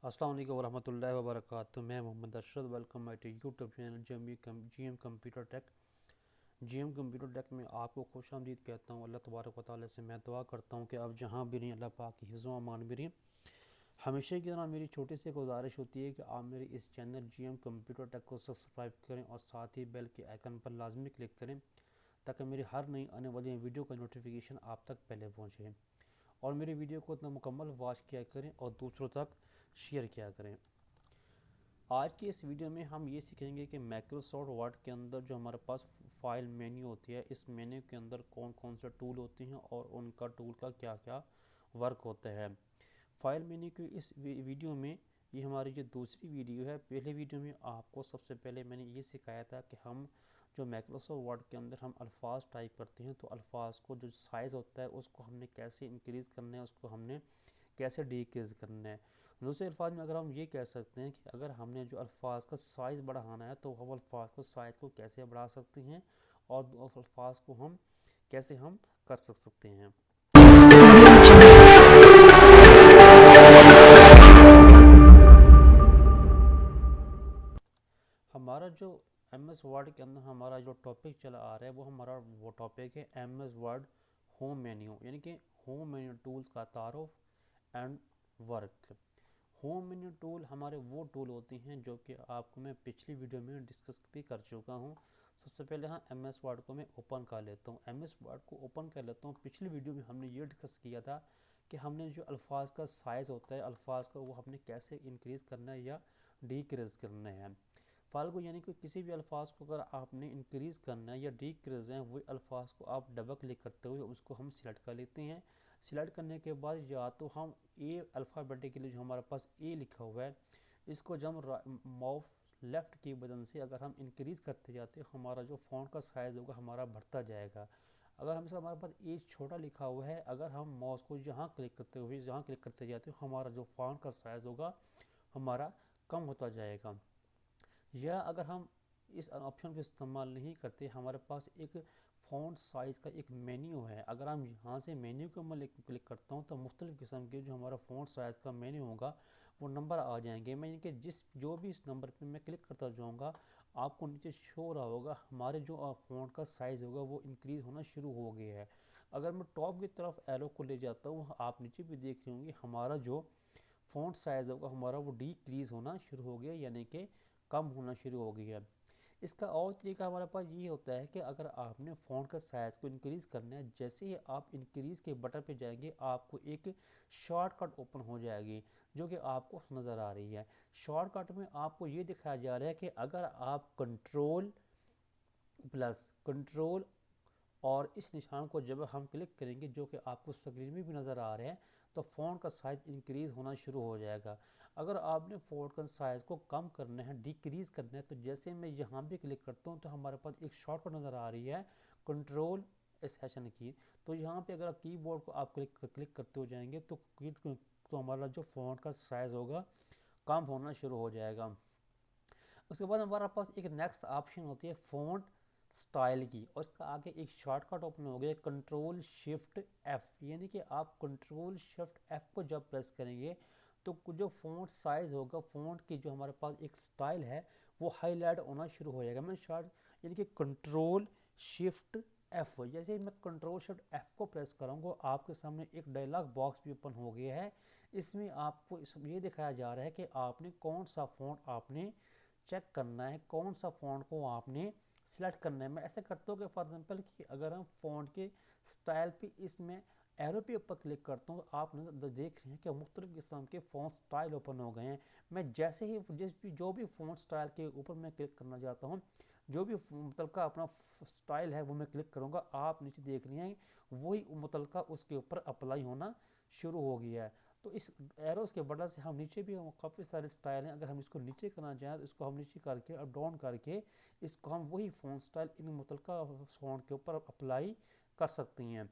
अस्सलाम वालेकुम वरहमतुल्लाहि वबरकातुहू। मैं Mohammad Ashraf. Welcome my to YouTube channel G M computer tech. Computer tech में आपको खुश आमदीद कहता हूँ। अल्लाह तबारक व तआला से मैं दुआ करता हूँ कि अब जहाँ भी रहें अल्लाह पाक की हिफ़्ज़ व अमान भी रहें। हमेशा की तरह मेरी छोटी सी गुजारिश होती है कि आप मेरे इस चैनल एम कंप्यूटर टेक को सब्सक्राइब करें और साथ ही बेल के आइकन पर लाजमी क्लिक करें ताकि मेरी हर नई आने वाली वीडियो का नोटिफिकेशन आप तक पहले पहुँचे और मेरी वीडियो को इतना मुकम्मल वॉच किया करें और दूसरों तक शेयर किया करें। आज की इस वीडियो में हम ये सीखेंगे कि माइक्रोसॉफ्ट वर्ड के अंदर जो हमारे पास फाइल मेन्यू होती है, इस मेन्यू के अंदर कौन कौन से टूल होते हैं और उनका टूल का क्या क्या वर्क होता है। फाइल मेन्यू की इस वीडियो में, ये हमारी जो दूसरी वीडियो है, पहले वीडियो में आपको सबसे पहले मैंने ये सिखाया था कि हम जो माइक्रोसॉफ्ट वर्ड के अंदर हम अल्फाज टाइप करते हैं तो अल्फाज को जो साइज़ होता है उसको हमने कैसे इंक्रीज़ करना है, उसको हमने कैसे डिक्रीज़ करना है। दूसरे अल्फाज में अगर हम ये कह सकते हैं कि अगर हमने जो अल्फाज का साइज़ बढ़ाना है तो हम अल्फाज को साइज़ को कैसे बढ़ा सकते हैं और अल्फाज को हम कैसे हम कर सकते हैं। हमारा जो एम एस वर्ड के अंदर हमारा जो टॉपिक चला आ रहा है वो टॉपिक है M S Word home menu, यानी कि होम मेन्यू टूल्स का तारुफ and work. Home menu tool हमारे वो टूल होते हैं जो कि आपको मैं पिछली वीडियो में डिस्कस भी कर चुका हूँ। सबसे पहले हाँ एम एस वर्ड को मैं ओपन कर लेता हूँ। एम एस वर्ड को ओपन कर लेता हूँ। पिछली वीडियो में हमने ये डिस्कस किया था कि हमने जो अल्फाज का साइज़ होता है, अल्फाज का वो हमने कैसे इंक्रीज़ करना है या डिक्रीज़ करना है। फाइल को यानी कि किसी भी अल्फाज को अगर आपने इंक्रीज़ करना है या डिक्रीज़ है, वही अल्फाज को आप डबल क्लिक करते हुए उसको हम सिलेक्ट कर लेते हैं। सिलेक्ट करने के बाद या तो हम ए अल्फ़ाबेटिकली जो हमारे पास ए लिखा हुआ है, इसको जब माउस लेफ़्ट की बटन से अगर हम इंक्रीज़ करते जाते हैं, हमारा जो फ़ॉन्ट का साइज़ होगा हमारा बढ़ता जाएगा। अगर हम हमारे पास ए छोटा लिखा हुआ है, अगर हम माउस को जहाँ क्लिक करते जाते हैं, हमारा जो फ़ॉन्ट का साइज़ होगा हमारा कम होता जाएगा। या अगर हम इस ऑप्शन को इस्तेमाल नहीं करते, हमारे पास एक फ़ॉन्ट साइज़ का एक मेन्यू है। अगर हम यहाँ से मेन्यू को मैं क्लिक करता हूँ तो मुख्तलिफ़ किस्म के जो हमारा फ़ॉन्ट साइज़ का मेन्यू होगा वो नंबर आ जाएंगे। मैं इनके जो भी इस नंबर पे मैं क्लिक करता जाऊँगा, आपको नीचे शो हो रहा होगा हमारे जो फ़ॉन्ट का साइज़ होगा वो इंक्रीज़ होना शुरू हो गया है। अगर मैं टॉप की तरफ एरो को ले जाता हूँ, आप नीचे भी देख रहे होंगे हमारा जो फ़ॉन्ट साइज़ होगा हमारा वो डिक्रीज़ होना शुरू हो गया, यानी कि कम होना शुरू हो गया। इसका और तरीका हमारे पास ये होता है कि अगर आपने फ़ॉन्ट का साइज़ को इंक्रीज़ करना है, जैसे ही आप इंक्रीज़ के बटन पे जाएंगे आपको एक शॉर्टकट ओपन हो जाएगी जो कि आपको नज़र आ रही है। शॉर्टकट में आपको ये दिखाया जा रहा है कि अगर आप कंट्रोल और इस निशान को जब हम क्लिक करेंगे, जो कि आपको स्क्रीन में भी नज़र आ रहे हैं, तो फ़ॉन्ट का साइज़ इंक्रीज़ होना शुरू हो जाएगा। अगर आपने फ़ॉन्ट का साइज़ को कम करना है, डिक्रीज़ करना है, तो जैसे मैं यहाँ भी क्लिक करता हूँ तो हमारे पास एक शॉर्टकट नज़र आ रही है कंट्रोल सेशन की। तो यहाँ पे अगर आप कीबोर्ड को आप क्लिक करते हो जाएंगे तो हमारा जो फ़ॉन्ट का साइज़ होगा कम होना शुरू हो जाएगा। उसके बाद हमारे पास एक नेक्स्ट ऑप्शन होती है फ़ॉन्ट स्टाइल की, और इसका आगे एक शॉर्टकट ओपन हो गया कंट्रोल शिफ्ट एफ, यानी कि आप कंट्रोल शिफ्ट एफ को जब प्रेस करेंगे तो जो फ़ॉन्ट साइज़ होगा, फ़ॉन्ट की जो हमारे पास एक स्टाइल है वो हाईलाइट होना शुरू हो जाएगा। मैं शॉर्ट यानी कि कंट्रोल शिफ्ट एफ, जैसे ही मैं कंट्रोल शिफ्ट एफ को प्रेस करूँगा आपके सामने एक डायलॉग बॉक्स भी ओपन हो गया है। इसमें आपको ये दिखाया जा रहा है कि आपने कौन सा फ़ॉन्ट आपने चेक करना है, कौन सा फ़ॉन्ट को आपने सिलेक्ट करना है। मैं ऐसा करता हूँ कि फॉर एग्जांपल कि अगर हम फ़ॉन्ट के स्टाइल पे इसमें एरो पे ऊपर क्लिक करता हूँ तो आप देख रहे हैं कि मुख्तलिफ़ किस्म के फ़ॉन्ट स्टाइल ओपन हो गए हैं। मैं जैसे ही जो भी फ़ॉन्ट स्टाइल के ऊपर मैं क्लिक करना चाहता हूँ, जो भी मुतलका अपना स्टाइल है वो मैं क्लिक करूँगा, आप नीचे देख रहे हैं वही मुतलका उसके ऊपर अप्लाई होना शुरू हो गया है। तो इस एरोस के बटन से हम नीचे भी काफ़ी सारे स्टाइल हैं, अगर हम इसको नीचे करना चाहें तो इसको हम नीचे करके अप डाउन करके इसको हम वही फ़ॉन्ट स्टाइल इन मुतलका फ़ॉन्ट के ऊपर अप्लाई कर सकती हैं।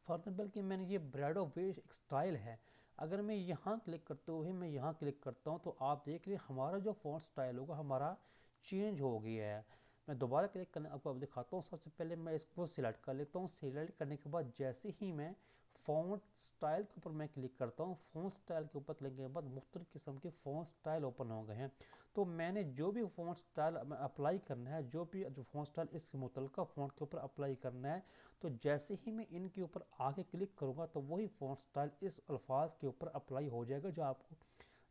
फॉर एग्जाम्पल कि मैंने ये ब्रेड ऑफ वे एक स्टाइल है, अगर मैं यहाँ क्लिक करते हुए मैं यहाँ क्लिक करता हूँ तो आप देख रहे हमारा जो फ़ॉन्ट स्टाइल होगा हमारा चेंज हो गया है। मैं दोबारा क्लिक करने आपको अब दिखाता हूँ। सबसे पहले मैं इसको सिलेक्ट कर लेता हूँ। सिलेक्ट करने के बाद जैसे ही मैं फ़ॉन्ट स्टाइल के ऊपर मैं क्लिक करता हूँ, फ़ॉन्ट स्टाइल के ऊपर क्लिक करने के बाद मुख्तलिफ़ किस्म के फ़ॉन्ट स्टाइल ओपन हो गए हैं। तो मैंने जो भी फ़ॉन्ट स्टाइल अप्लाई करना है, जो फ़ॉन्ट स्टाइल इस मुतलका फ़ॉन्ट के ऊपर अप्लाई करना है, तो जैसे ही मैं इनके ऊपर आगे क्लिक करूँगा तो वही फ़ॉन्ट स्टाइल इस अल्फाज के ऊपर अप्लाई हो जाएगा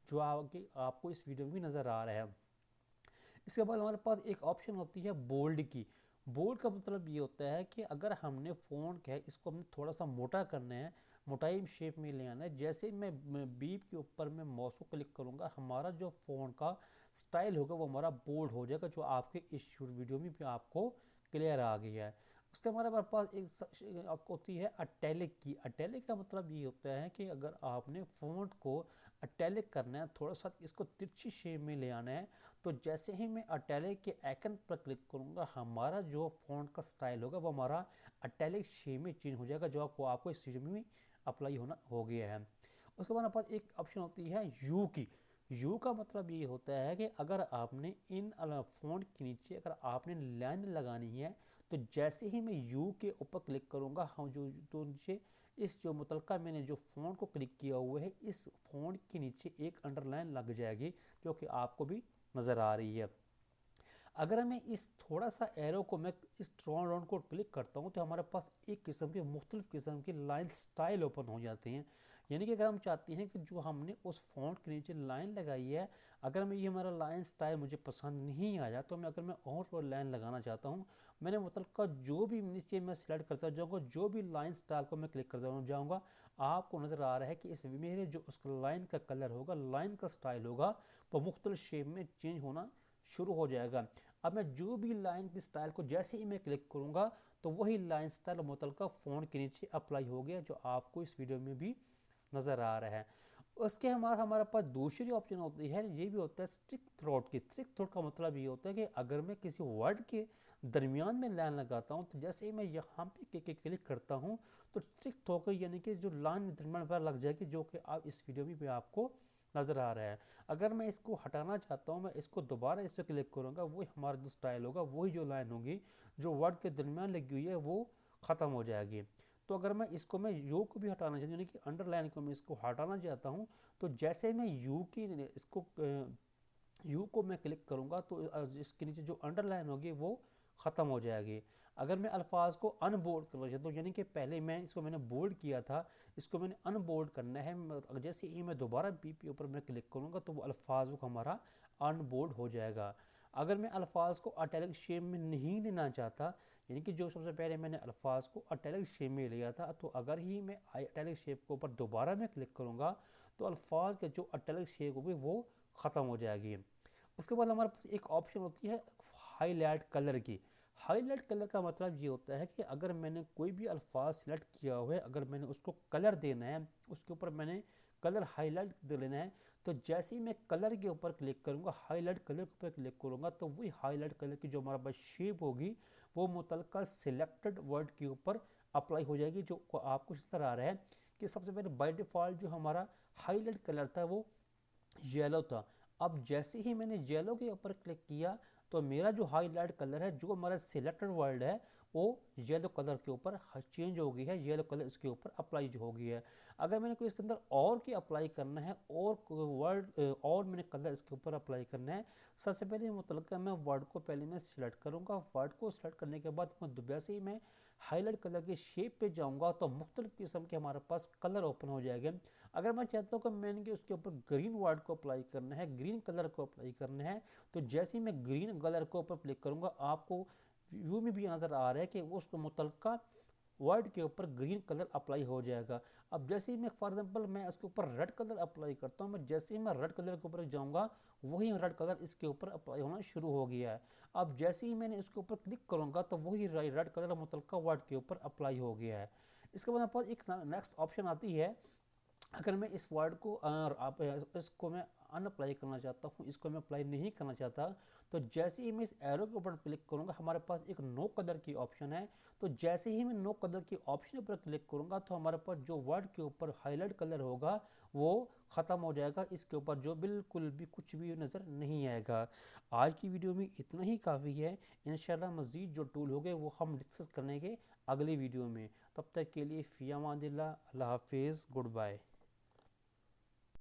जो आगे आपको इस वीडियो में भी नज़र आ रहा है। इसके बाद हमारे पास एक ऑप्शन होती है बोल्ड की। बोल्ड का मतलब ये होता है कि अगर हमने फ़ॉन्ट है इसको हमने थोड़ा सा मोटा करना है, मोटाई शेप में ले आना है, जैसे मैं बीप के ऊपर मैं माउस को क्लिक करूँगा, हमारा जो फ़ॉन्ट का स्टाइल होगा वो हमारा बोल्ड हो जाएगा, जो आपके इस वीडियो में भी आपको क्लियर आ गया है। उसके हमारे पास एक आपको होती है अटैलिक की। अटैलिक का मतलब ये होता है कि अगर आपने फ़ॉन्ट को अटैलिक करना है, थोड़ा सा इसको तिरछी शेप में ले आना है, तो जैसे ही मैं अटैलिक के आइकन पर क्लिक करूँगा, हमारा जो फ़ॉन्ट का स्टाइल होगा वो हमारा अटैलिक शेप में चेंज हो जाएगा, जो आपको इस चीज़ में अप्लाई होना हो गया है। उसके बाद हमारे पास एक ऑप्शन होती है यू की। यू का मतलब ये होता है कि अगर आपने इन फ़ॉन्ट के नीचे अगर आपने लाइन लगानी है, तो जैसे ही मैं यू के ऊपर क्लिक करूँगा, हम जो तो नीचे इस जो मुतलका मैंने जो फ़ॉन्ट को क्लिक किया हुआ है, इस फ़ॉन्ट के नीचे एक अंडरलाइन लग जाएगी, जो कि आपको भी नज़र आ रही है। अगर मैं इस थोड़ा सा एरो को मैं इस ड्रॉन राउंड को क्लिक करता हूँ, तो हमारे पास एक किस्म के मुख्तलिफ़ किस्म की लाइन स्टाइल ओपन हो जाते हैं। यानी कि अगर हम चाहते हैं कि जो हमने उस फॉन्ट के नीचे लाइन लगाई है, अगर मैं ये हमारा लाइन स्टाइल मुझे पसंद नहीं आया, तो अगर मैं और लाइन लगाना चाहता हूँ, मैंने मतलब का जो भी नीचे मैं सिलेक्ट करता जाऊँगा, जो भी लाइन स्टाइल को मैं क्लिक करता जाऊँगा, आपको नज़र आ रहा है कि इस मेरे जो उसका लाइन का कलर होगा, लाइन का स्टाइल होगा, वो मुख्तलिफ शेप में चेंज होना शुरू हो जाएगा। अब मैं जो भी लाइन की स्टाइल को जैसे ही मैं क्लिक करूँगा, तो वही लाइन स्टाइल मुतलका फ़ॉन्ट के नीचे अप्लाई हो गया, जो आपको इस वीडियो में भी नज़र आ रहा है। उसके हमारे पास दूसरी ऑप्शन होती है, ये भी होता है स्ट्रिक थ्रोट की। स्ट्रिक थ्रोट का मतलब ये होता है कि अगर मैं किसी वर्ड के दरमियान में लाइन लगाता हूँ, तो जैसे ही मैं यहाँ पे क्लिक करता हूँ, तो स्ट्रिक थ्रोट यानी कि जो लाइन दरमियान पर लग जाएगी, जो कि आप इस वीडियो में भी आपको नज़र आ रहा है। अगर मैं इसको हटाना चाहता हूँ, मैं इसको दोबारा इस पर क्लिक करूँगा, वही हमारा जो स्टाइल होगा, वही जो लाइन होगी जो वर्ड के दरमियान लगी हुई है, वो ख़त्म हो जाएगी। तो अगर मैं इसको मैं यू को भी हटाना चाहता हूँ, यानी कि अंडरलाइन को मैं इसको हटाना चाहता हूँ, तो जैसे मैं यू को मैं क्लिक करूँगा, तो इसके नीचे जो अंडरलाइन होगी वो ख़त्म हो जाएगी। अगर मैं अल्फाज को अनबोल्ड करना चाहता हूँ, यानी कि पहले इसको मैंने बोल्ड किया था, इसको मैंने अनबोल्ड करना है, जैसे ही मैं दोबारा बी के ऊपर मैं क्लिक करूँगा, तो वो अल्फाज को हमारा अनबोल्ड हो जाएगा। अगर मैं अल्फाज को अटैलिक शेप में नहीं लेना चाहता, यानी कि जो सबसे पहले मैंने अल्फाज को अटैलिक शेप में लिया था, तो अगर ही मैं अटैलिक शेप के ऊपर दोबारा मैं क्लिक करूँगा, तो अल्फाज के जो अटैलिक शेप होगी वो ख़त्म हो जाएगी। उसके बाद हमारे पास एक ऑप्शन होती है हाईलाइट कलर की। हाईलाइट कलर का मतलब ये होता है कि अगर मैंने कोई भी अल्फाज सेलेक्ट किया हुआ है, अगर मैंने उसको कलर देना है, उसके ऊपर मैंने कलर हाईलाइट दे लेना है, तो जैसे ही मैं कलर के ऊपर क्लिक करूँगा, हाईलाइट कलर के ऊपर क्लिक करूँगा, तो वही हाईलाइट कलर की जो हमारे पास शेप होगी, वो मुतलका सिलेक्टेड वर्ड के ऊपर अप्लाई हो जाएगी, जो आपको इस तरह आ रहा है कि सबसे पहले बाय डिफ़ॉल्ट जो हमारा हाईलाइट कलर था वो येलो था। अब जैसे ही मैंने येलो के ऊपर क्लिक किया, तो मेरा जो हाईलाइट कलर है, जो हमारा सिलेक्टेड वर्ड है, वो येलो कलर के ऊपर चेंज हो गई है, येलो कलर इसके ऊपर अप्लाई हो गई है। अगर मैंने कोई इसके अंदर और की अप्लाई करना है, और वर्ड और मैंने कलर इसके ऊपर अप्लाई करना है, सबसे पहले मतलब मैं वर्ड को पहले मैं सिलेक्ट करूँगा। वर्ड को सिलेक्ट करने के बाद वैसे ही मैं हाईलाइट कलर के शेप पे जाऊँगा, तो मुख्तलिफ़ किस्म के हमारे पास कलर ओपन हो जाएंगे। अगर मैं चाहता हूँ कि मैंने उसके ऊपर ग्रीन वर्ड को अप्लाई करना है, ग्रीन कलर को अप्लाई करना है, तो जैसे ही मैं ग्रीन कलर को ऊपर क्लिक करूँगा, आपको व्यू में भी नज़र आ रहा है कि उसको मुतलका वर्ड के ऊपर ग्रीन कलर अप्लाई हो जाएगा। अब जैसे ही मैं फॉर एग्जांपल मैं इसके ऊपर रेड कलर अप्लाई करता हूँ, मैं जैसे ही मैं रेड कलर के ऊपर जाऊँगा, वही रेड कलर इसके ऊपर अप्लाई होना शुरू हो गया है। अब जैसे ही मैंने इसके ऊपर क्लिक करूँगा, तो वही रेड कलर मुतलका वर्ड के ऊपर अप्लाई हो गया है। इसके बाद आपको एक नेक्स्ट ऑप्शन आती है, अगर मैं इस वर्ड को आप इसको मैं अनअप्लाई करना चाहता हूँ, इसको मैं अप्लाई नहीं करना चाहता, तो जैसे ही मैं इस एरो के ऊपर क्लिक करूँगा, हमारे पास एक नो कलर की ऑप्शन है, तो जैसे ही मैं नो कलर की ऑप्शन पर क्लिक करूँगा, तो हमारे पास जो वर्ड के ऊपर हाईलाइट कलर होगा वो ख़त्म हो जाएगा, इसके ऊपर जो बिल्कुल भी कुछ भी नज़र नहीं आएगा। आज की वीडियो में इतना ही काफ़ी है। इंशाल्लाह मज़ीद जो टूल होंगे वो हम डिस्कस करेंगे अगली वीडियो में। तब तक के लिए फ़ी अमानिल्लाह, अल्लाह हाफिज़, गुड बाय।